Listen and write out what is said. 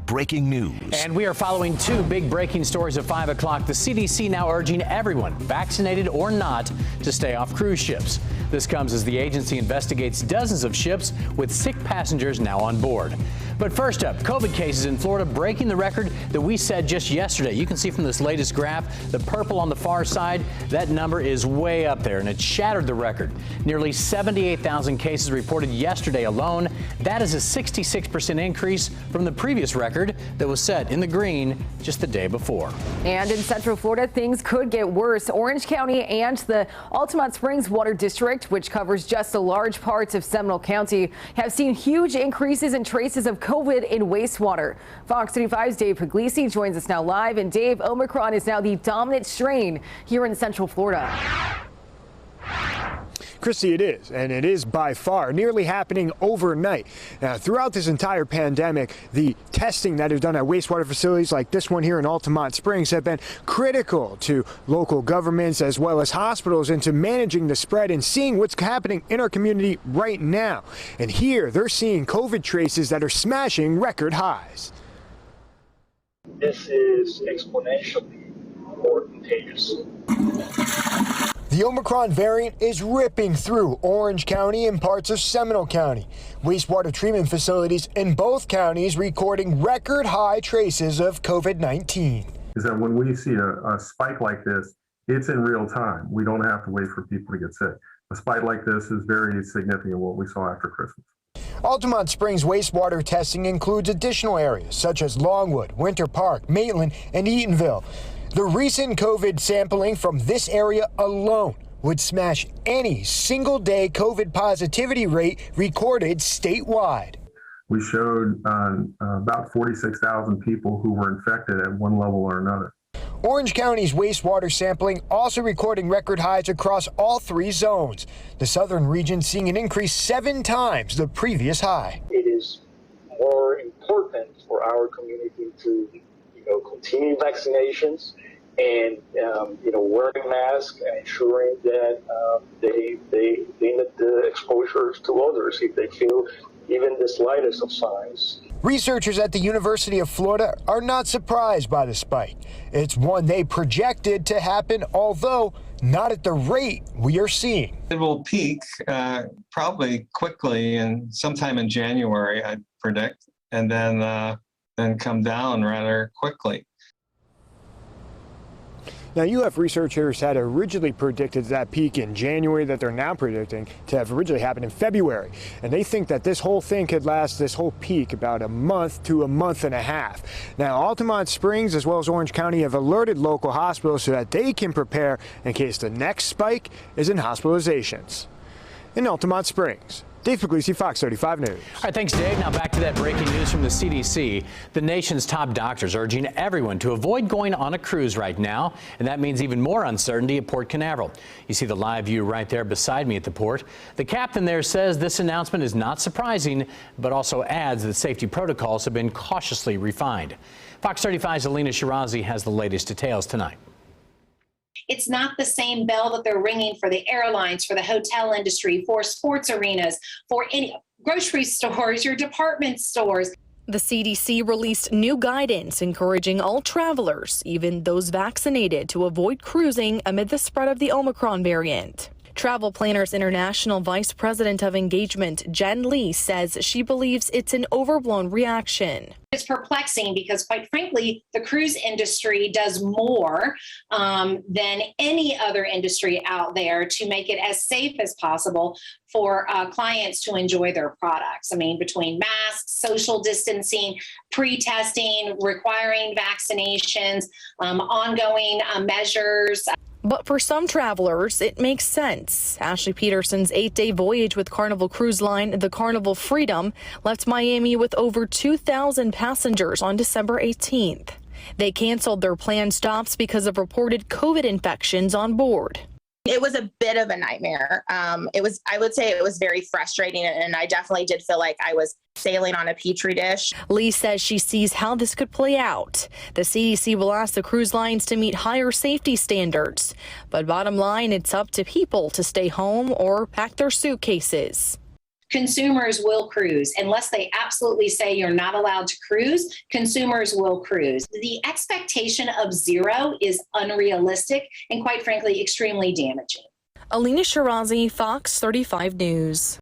Breaking news. And we are following two big breaking stories at 5 o'clock. The CDC now urging everyone, vaccinated or not, to stay off cruise ships. This comes as the agency investigates dozens of ships with sick passengers now on board. But first up, COVID cases in Florida breaking the record that we said just yesterday. You can see from this latest graph, the purple on the far side, that number is way up there, and it shattered the record. Nearly 78,000 cases reported yesterday alone. That is a 66% increase from the previous record that was set in the green just the day before. And in Central Florida, things could get worse. Orange County and the Altamont Springs Water District, which covers just a large parts of Seminole County, have seen huge increases in traces of COVID in wastewater. Fox 35's Dave Puglisi joins us now live. And Dave, Omicron is now the dominant strain here in Central Florida. Christy, it is, and it is by far nearly happening overnight. Now, throughout this entire pandemic, the testing that is done at wastewater facilities like this one here in Altamont Springs have been critical to local governments as well as hospitals into managing the spread and seeing what's happening in our community right now. And here, they're seeing COVID traces that are smashing record highs. This is exponentially more contagious. The Omicron variant is ripping through Orange County and parts of Seminole County. Wastewater treatment facilities in both counties recording record high traces of COVID-19. Is that when we see a spike like this, it's in real time. We don't have to wait for people to get sick. A spike like this is very significant, what we saw after Christmas. Altamont Springs wastewater testing includes additional areas such as Longwood, Winter Park, Maitland, and Eatonville. The recent COVID sampling from this area alone would smash any single-day COVID positivity rate recorded statewide. We showed about 46,000 people who were infected at one level or another. Orange County's wastewater sampling also recording record highs across all three zones. The southern region seeing an increase 7 times the previous high. It is more important for our community to continue vaccinations and wearing masks and ensuring that they limit the exposures to others if they feel even the slightest of signs. Researchers at the University of Florida are not surprised by the spike. It's one they projected to happen, although not at the rate we are seeing. It will peak probably quickly and sometime in January, I predict, and then come down rather quickly. Now, UF researchers had originally predicted that peak in January that they're now predicting to have originally happened in February. And they think that this whole thing could last, this whole peak, about a month to a month and a half. Now, Altamont Springs as well as Orange County have alerted local hospitals so that they can prepare in case the next spike is in hospitalizations. In Altamont Springs, Dave Puglisi, Fox 35 News. All right, thanks, Dave. Now back to that breaking news from the CDC. The nation's top doctors urging everyone to avoid going on a cruise right now, and that means even more uncertainty at Port Canaveral. You see the live view right there beside me at the port. The captain there says this announcement is not surprising, but also adds that safety protocols have been cautiously refined. Fox 35's Alina Shirazi has the latest details tonight. It's not the same bell that they're ringing for the airlines, for the hotel industry, for sports arenas, for any grocery stores, your department stores. The CDC released new guidance encouraging all travelers, even those vaccinated, to avoid cruising amid the spread of the Omicron variant. Travel Planners International Vice President of Engagement Jen Lee says she believes it's an overblown reaction. It's perplexing because, quite frankly, the cruise industry does more than any other industry out there to make it as safe as possible for clients to enjoy their products. I mean, between masks, social distancing, pre-testing, requiring vaccinations, ongoing measures. But for some travelers, it makes sense. Ashley Peterson's 8-day voyage with Carnival Cruise Line, the Carnival Freedom, left Miami with over 2,000 passengers on December 18th. They canceled their planned stops because of reported COVID infections on board. It was a bit of a nightmare. I would say it was very frustrating, and I definitely did feel like I was sailing on a petri dish. Lee says she sees how this could play out. The CDC will ask the cruise lines to meet higher safety standards. But bottom line, it's up to people to stay home or pack their suitcases. consumers will cruise. Unless they absolutely say you're not allowed to cruise, consumers will cruise. The expectation of zero is unrealistic and, quite frankly, extremely damaging. Alina Shirazi, Fox 35 News.